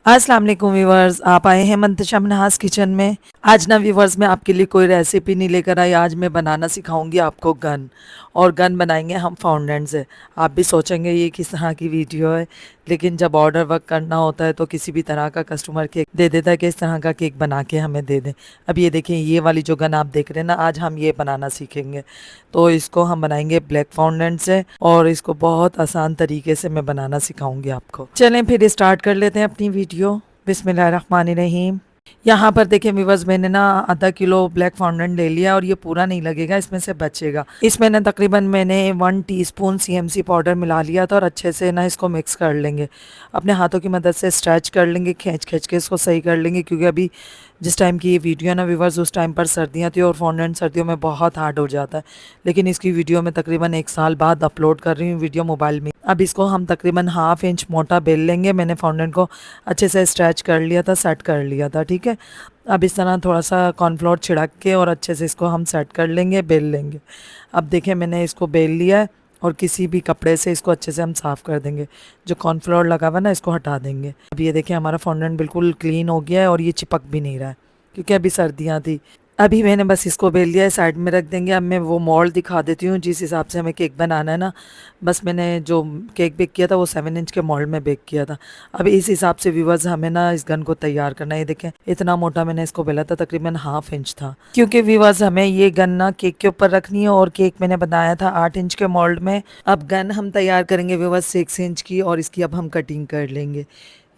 अस्सलाम वालेकुम व्यूवर्स, आप आए हैं मंतशा मन्हास किचन में। आज ना व्यूवर्स मैं आपके लिए कोई रेसिपी नहीं लेकर आई। आज मैं बनाना सिखाऊंगी आपको गन, और गन बनाएंगे हम फाउंडेंट से। आप भी सोचेंगे ये किस तरह की वीडियो है, लेकिन जब ऑर्डर वर्क करना होता है तो किसी भी तरह का कस्टमर केक दे देता है कि इस तरह का केक बना के हमें दे दें। अब ये देखें, ये वाली जो गन आप देख रहे हैं ना, आज हम ये बनाना सीखेंगे। तो इसको हम बनाएंगे ब्लैक फाउंडेंट से, और इसको बहुत आसान तरीके से मैं बनाना सिखाऊंगी आपको। चलें फिर स्टार्ट कर लेते हैं अपनी वीडियो। बिस्मिल्लाहिर्रहमानिर्रहीम। यहाँ पर देखिए व्यूवर्स, मैंने ना आधा किलो ब्लैक फॉन्डेंट ले लिया, और ये पूरा नहीं लगेगा, इसमें से बचेगा। इसमें ना तकरीबन मैंने 1 टीस्पून सीएमसी पाउडर मिला लिया था, और अच्छे से ना इसको मिक्स कर लेंगे। अपने हाथों की मदद से स्ट्रेच कर लेंगे, खींच खींच के इसको सही कर लेंगे, क्योंकि अभी जिस टाइम की ये वीडियो है ना व्यूवर्स, उस टाइम पर सर्दियाँ थी, और फॉन्डेंट सर्दियों में बहुत हार्ड हो जाता है। लेकिन इसकी वीडियो मैं तकरीबन 1 साल बाद अपलोड कर रही हूँ वीडियो मोबाइल में। अब इसको हम तकरीबन 1/2 इंच मोटा बेल लेंगे। मैंने फॉन्डेंट को अच्छे से स्ट्रेच कर लिया था, सेट कर लिया था, ठीक है। अब इस तरह थोड़ा सा कॉर्नफ्लोर छिड़क के और अच्छे से इसको हम सेट कर लेंगे, बेल लेंगे। अब देखें, मैंने इसको बेल लिया है, और किसी भी कपड़े से इसको अच्छे से हम साफ़ कर देंगे। जो कॉर्नफ्लोर लगा हुआ ना, इसको हटा देंगे। अब ये देखें, हमारा फॉन्डेंट बिल्कुल क्लीन हो गया है, और ये चिपक भी नहीं रहा है, क्योंकि अभी सर्दियाँ थी। अभी मैंने बस इसको बेल लिया है, साइड में रख देंगे। अब मैं वो मोल्ड दिखा देती हूँ जिस हिसाब से हमें केक बनाना है ना। बस मैंने जो केक बेक किया था वो 7 इंच के मोल्ड में बेक किया था। अब इस हिसाब से व्यूवर्स हमें ना इस गन को तैयार करना है। ये देखें, इतना मोटा मैंने इसको बेला था, तकरीबन 1/2 इंच था, क्योंकि व्यूवर्स हमें ये गन ना केक के ऊपर रखनी है, और केक मैंने बनाया था 8 इंच के मोल्ड में। अब गन हम तैयार करेंगे व्यूवर्स 6 इंच की, और इसकी अब हम कटिंग कर लेंगे।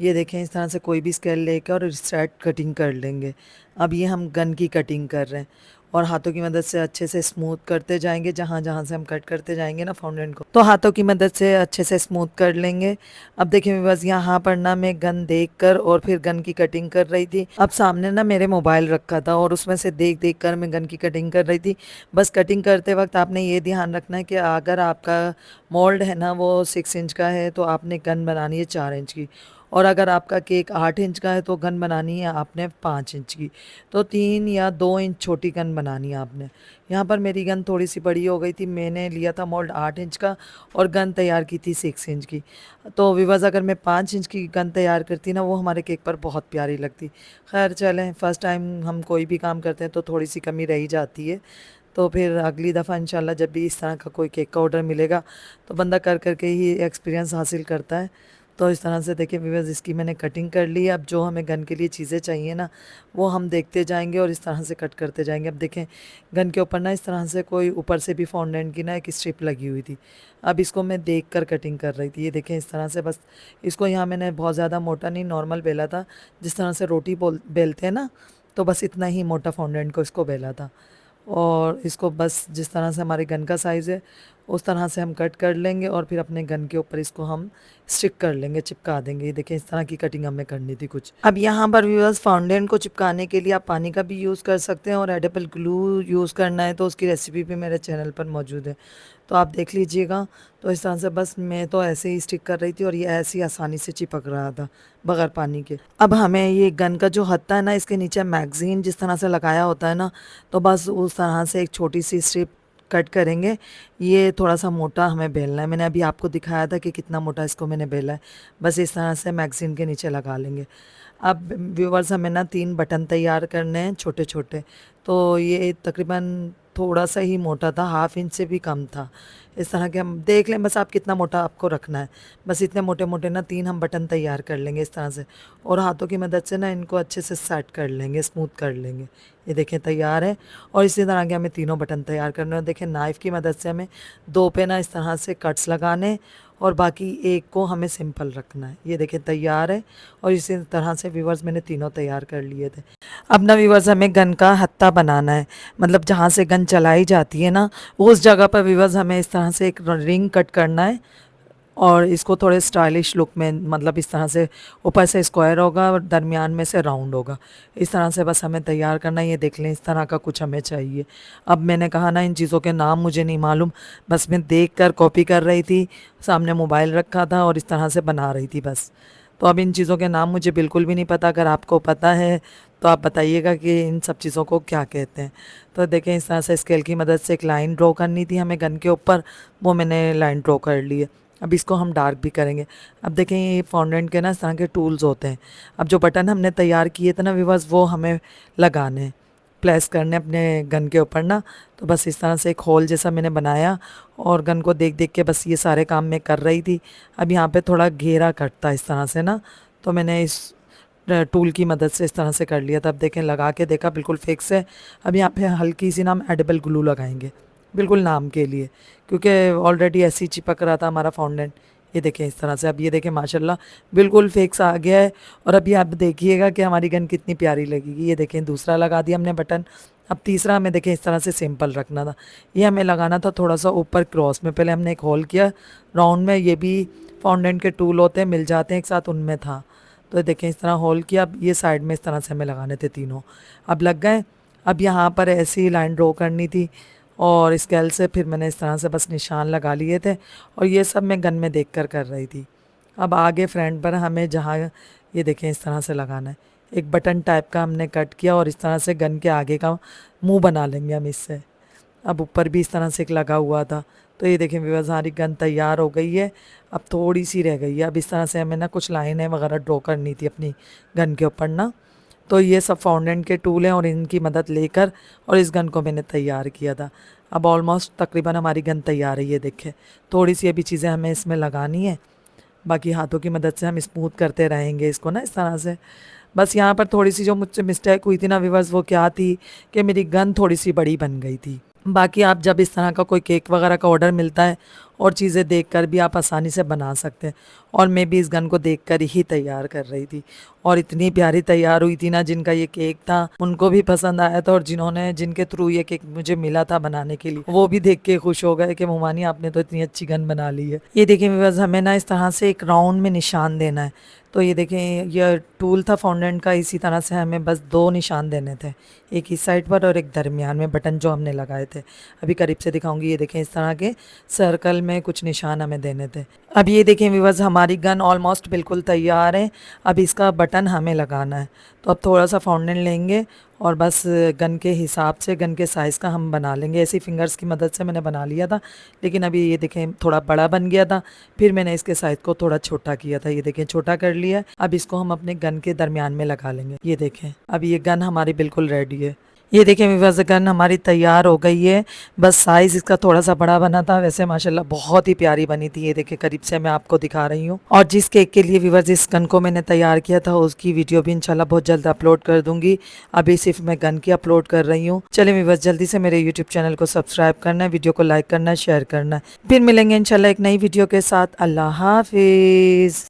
ये देखें, इस तरह से कोई भी स्केल लेकर और स्ट्रेट कटिंग कर लेंगे। अब ये हम गन की कटिंग कर रहे हैं, और हाथों की मदद से अच्छे से स्मूथ करते जाएंगे। जहाँ जहाँ से हम कट करते जाएंगे ना फाउंडेंट को, तो हाथों की मदद से अच्छे से स्मूथ कर लेंगे। अब देखिए बस यहाँ पर ना मैं गन देख कर और फिर गन की कटिंग कर रही थी। अब सामने ना मेरे मोबाइल रखा था, और उसमें से देख देख कर मैं गन की कटिंग कर रही थी। बस कटिंग करते वक्त आपने ये ध्यान रखना है कि अगर आपका मोल्ड है ना वो 6 इंच का है, तो आपने गन बनानी है 4 इंच की। और अगर आपका केक 8 इंच का है, तो गन बनानी है आपने 5 इंच की। तो 3 या 2 इंच छोटी गन बनानी है आपने। यहाँ पर मेरी गन थोड़ी सी बड़ी हो गई थी, मैंने लिया था मोल्ड 8 इंच का, और गन तैयार की थी 6 इंच की। तो विवाज अगर मैं 5 इंच की गन तैयार करती ना, वो हमारे केक पर बहुत प्यारी लगती। खैर चलें, फ़र्स्ट टाइम हम कोई भी काम करते हैं तो थोड़ी सी कमी रह ही जाती है। तो फिर अगली दफ़ा इंशाल्लाह जब भी इस तरह का कोई केक का ऑर्डर मिलेगा, तो बंदा कर करके ही एक्सपीरियंस हासिल करता है। तो इस तरह से देखिए व्यूअर्स, इसकी मैंने कटिंग कर ली है। अब जो हमें गन के लिए चीज़ें चाहिए ना, वो हम देखते जाएंगे और इस तरह से कट करते जाएंगे। अब देखें, गन के ऊपर ना इस तरह से कोई ऊपर से भी फॉन्डेंट की ना एक स्ट्रिप लगी हुई थी। अब इसको मैं देख कर कटिंग कर रही थी। ये देखें, इस तरह से बस इसको यहाँ मैंने बहुत ज़्यादा मोटा नहीं, नॉर्मल बेला था, जिस तरह से रोटी बेलते हैं ना, तो बस इतना ही मोटा फॉन्डेंट को इसको बेला था। और इसको बस जिस तरह से हमारे गन का साइज़ है उस तरह से हम कट कर लेंगे, और फिर अपने गन के ऊपर इसको हम स्टिक कर लेंगे, चिपका देंगे। ये देखें, इस तरह की कटिंग हमें करनी थी कुछ। अब यहाँ पर व्यूअर्स, फाउंडेंट को चिपकाने के लिए आप पानी का भी यूज़ कर सकते हैं, और एडिबल ग्लू यूज़ करना है तो उसकी रेसिपी भी मेरे चैनल पर मौजूद है, तो आप देख लीजिएगा। तो इस तरह से बस मैं तो ऐसे ही स्टिक कर रही थी, और ये ऐसे ही आसानी से चिपक रहा था बगैर पानी के। अब हमें ये गन का जो हत्था है ना, इसके नीचे मैगज़ीन जिस तरह से लगाया होता है ना, तो बस उस तरह से एक छोटी सी स्ट्रिप कट करेंगे। ये थोड़ा सा मोटा हमें बेलना है, मैंने अभी आपको दिखाया था कि कितना मोटा इसको मैंने बेला है। बस इस तरह से मैगज़ीन के नीचे लगा लेंगे। अब व्यूवर्स, हमें ना 3 बटन तैयार करने हैं छोटे छोटे। तो ये तकरीबन थोड़ा सा ही मोटा था, 1/2 इंच से भी कम था। इस तरह के हम देख लें, बस आप कितना मोटा आपको रखना है। बस इतने मोटे मोटे ना 3 हम बटन तैयार कर लेंगे इस तरह से, और हाथों की मदद से ना इनको अच्छे से सेट कर लेंगे, स्मूथ कर लेंगे। ये देखें तैयार है। और इसी तरह के हमें तीनों बटन तैयार करने हैं। देखें, नाइफ़ की मदद से हमें 2 पे ना इस तरह से कट्स लगाने, और बाकी एक को हमें सिंपल रखना है। ये देखें तैयार है। और इसी तरह से व्यूवर्स मैंने तीनों तैयार कर लिए थे। अब ना व्यूवर्स, हमें गन का हत्था बनाना है, मतलब जहाँ से गन चलाई जाती है ना, उस जगह पर व्यूवर्स हमें इस तरह से एक रिंग कट करना है, और इसको थोड़े स्टाइलिश लुक में, मतलब इस तरह से ऊपर से स्क्वायर होगा और दरमियान में से राउंड होगा। इस तरह से बस हमें तैयार करना है। ये देख लें, इस तरह का कुछ हमें चाहिए। अब मैंने कहा ना, इन चीज़ों के नाम मुझे नहीं मालूम, बस मैं देख कर कॉपी कर रही थी, सामने मोबाइल रखा था और इस तरह से बना रही थी बस। तो अब इन चीज़ों के नाम मुझे बिल्कुल भी नहीं पता। अगर आपको पता है तो आप बताइएगा कि इन सब चीज़ों को क्या कहते हैं। तो देखें, इस तरह से स्केल की मदद से एक लाइन ड्रॉ करनी थी हमें गन के ऊपर, वो मैंने लाइन ड्रॉ कर ली है। अब इसको हम डार्क भी करेंगे। अब देखें ये फॉन्डेंट के ना इस तरह के टूल्स होते हैं। अब जो बटन हमने तैयार किए थे ना व्यूअर्स, वो हमें लगाने हैं, प्लेस करने अपने गन के ऊपर ना। तो बस इस तरह से एक होल जैसा मैंने बनाया और गन को देख देख के बस ये सारे काम मैं कर रही थी। अब यहाँ पे थोड़ा घेरा कटता है इस तरह से ना, तो मैंने इस टूल की मदद से इस तरह से कर लिया था। अब देखें लगा के देखा बिल्कुल फिक्स है। अब यहाँ पे हल्की सी ना हम एडिबल ग्लू लगाएंगे, बिल्कुल नाम के लिए, क्योंकि ऑलरेडी ऐसे ही चिपक रहा था हमारा फॉन्डेंट। ये देखें इस तरह से। अब ये देखें माशाल्लाह बिल्कुल फिक्स आ गया है। और अभी आप देखिएगा कि हमारी गन कितनी प्यारी लगेगी। ये देखें दूसरा लगा दिया हमने बटन। अब तीसरा हमें देखें इस तरह से सिंपल रखना था। ये हमें लगाना था थोड़ा सा ऊपर क्रॉस में। पहले हमने एक होल किया राउंड में, ये भी फॉन्डेंट के टूल होते हैं मिल जाते हैं एक साथ, उनमें था। तो देखें इस तरह होल किया। अब ये साइड में इस तरह से हमें लगाने थे तीनों। अब लग गए। अब यहाँ पर ऐसी लाइन ड्रॉ करनी थी और स्केल से फिर मैंने इस तरह से बस निशान लगा लिए थे और ये सब मैं गन में देख कर रही थी। अब आगे फ्रंट पर हमें जहाँ ये देखें इस तरह से लगाना है, एक बटन टाइप का हमने कट किया और इस तरह से गन के आगे का मुंह बना लेंगे हम इससे। अब ऊपर भी इस तरह से एक लगा हुआ था। तो ये देखें व्यूअर्स हमारी गन तैयार हो गई है। अब थोड़ी सी रह गई है। अब इस तरह से हमें ना कुछ लाइनें वगैरह ड्रॉ करनी थी अपनी गन के ऊपर ना। तो ये सब फॉन्डेंट के टूल हैं और इनकी मदद लेकर और इस गन को मैंने तैयार किया था। अब ऑलमोस्ट तकरीबन हमारी गन तैयार है। ये देखें थोड़ी सी अभी चीज़ें हमें इसमें लगानी है, बाकी हाथों की मदद से हम स्मूथ करते रहेंगे इसको ना इस तरह से। बस यहाँ पर थोड़ी सी जो मुझसे मिस्टेक हुई थी ना व्यूअर्स, वो क्या थी कि मेरी गन थोड़ी सी बड़ी बन गई थी। बाकी आप जब इस तरह का कोई केक वगैरह का ऑर्डर मिलता है और चीज़ें देखकर भी आप आसानी से बना सकते हैं। और मैं भी इस गन को देखकर ही तैयार कर रही थी और इतनी प्यारी तैयार हुई थी ना, जिनका ये केक था उनको भी पसंद आया था और जिनके थ्रू ये केक मुझे मिला था बनाने के लिए, वो भी देख के खुश हो गए कि मोमानी आपने तो इतनी अच्छी गन बना ली है। ये देखिए बस हमें ना इस तरह से एक राउंड में निशान देना है। तो ये देखें ये टूल था फॉन्डेंट का, इसी तरह से हमें बस 2 निशान देने थे, एक इस साइड पर और एक दरमियान में बटन जो हमने लगाए थे। अभी करीब से दिखाऊंगी। ये देखें इस तरह के सर्कल में कुछ निशान हमें देने थे। अब ये देखें व्यूअर्स हमारी गन ऑलमोस्ट बिल्कुल तैयार है। अब इसका बटन हमें लगाना है। तो अब थोड़ा सा फाउंडेन लेंगे और बस गन के हिसाब से गन के साइज़ का हम बना लेंगे। ऐसी फिंगर्स की मदद से मैंने बना लिया था, लेकिन अभी ये देखें थोड़ा बड़ा बन गया था। फिर मैंने इसके साइज़ को थोड़ा छोटा किया था। ये देखें छोटा कर लिया। अब इसको हम अपने गन के दरमियान में लगा लेंगे। ये देखें अब ये गन हमारी बिल्कुल रेडी है। ये देखें व्यूअर्स गन हमारी तैयार हो गई है। बस साइज़ इसका थोड़ा सा बड़ा बना था, वैसे माशाल्लाह बहुत ही प्यारी बनी थी। ये देखें करीब से मैं आपको दिखा रही हूँ। और जिस केक के लिए व्यूअर्स इस गन को मैंने तैयार किया था उसकी वीडियो भी इंशाल्लाह बहुत जल्द अपलोड कर दूंगी। अभी सिर्फ मैं गन की अपलोड कर रही हूँ। चलिए व्यूअर्स जल्दी से मेरे यूट्यूब चैनल को सब्सक्राइब करना है, वीडियो को लाइक करना है, शेयर करना है। फिर मिलेंगे इंशाल्लाह एक नई वीडियो के साथ। अल्लाह हाफिज़।